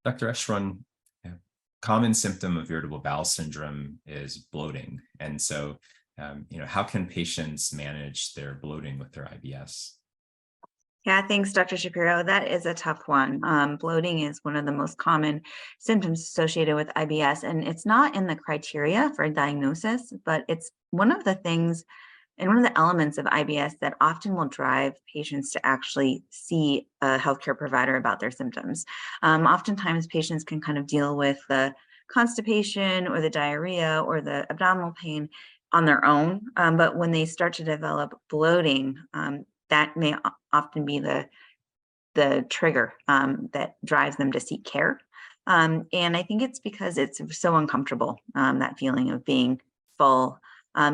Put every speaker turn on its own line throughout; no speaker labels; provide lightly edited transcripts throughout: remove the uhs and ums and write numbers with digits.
Dr. Eswaran, a common symptom of irritable bowel syndrome is bloating. And so, how can patients manage their bloating with their IBS?
Yeah, thanks, Dr. Shapiro. That is a tough one. Bloating is one of the most common symptoms associated with IBS, and it's not in the criteria for diagnosis, but it's one of the things and one of the elements of IBS that often will drive patients to actually see a healthcare provider about their symptoms. Oftentimes, patients can kind of deal with the constipation or the diarrhea or the abdominal pain on their own, but when they start to develop bloating, that may often be the trigger that drives them to seek care. And I think it's because it's so uncomfortable, that feeling of being full,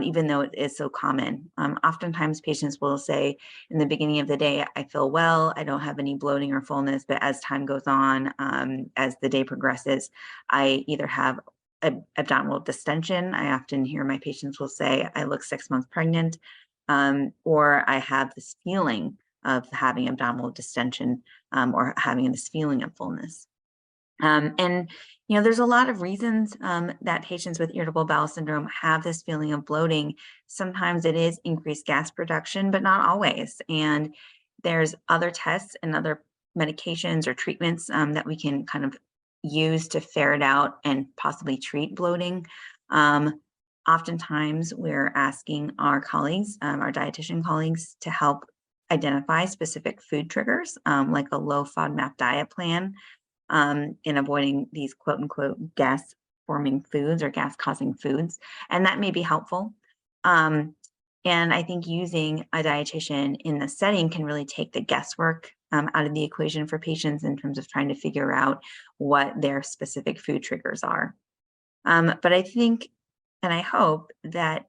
even though it is so common. Oftentimes patients will say in the beginning of the day, I feel well, I don't have any bloating or fullness, but as time goes on, as the day progresses, I either have abdominal distension. I often hear my patients will say, I look 6 months pregnant, or I have this feeling of having abdominal distension, or having this feeling of fullness. And there's a lot of reasons that patients with irritable bowel syndrome have this feeling of bloating. Sometimes it is increased gas production, but not always. And there's other tests and other medications or treatments that we can kind of use to ferret out and possibly treat bloating. Um, Oftentimes, we're asking our colleagues, our dietitian colleagues, to help identify specific food triggers, like a low FODMAP diet plan, in avoiding these quote unquote gas forming foods or gas causing foods. And that may be helpful. Um, and I think using a dietitian in the setting can really take the guesswork out of the equation for patients in terms of trying to figure out what their specific food triggers are. But I think and I hope that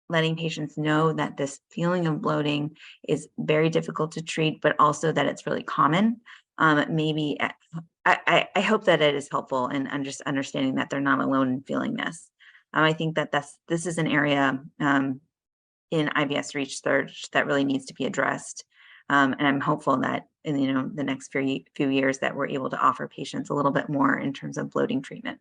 letting patients know that this feeling of bloating is very difficult to treat, but also that it's really common. Maybe I hope that it is helpful in just understanding that they're not alone in feeling this. I think that this is an area in IBS research that really needs to be addressed. And I'm hopeful that in the next few years that we're able to offer patients a little bit more in terms of bloating treatment.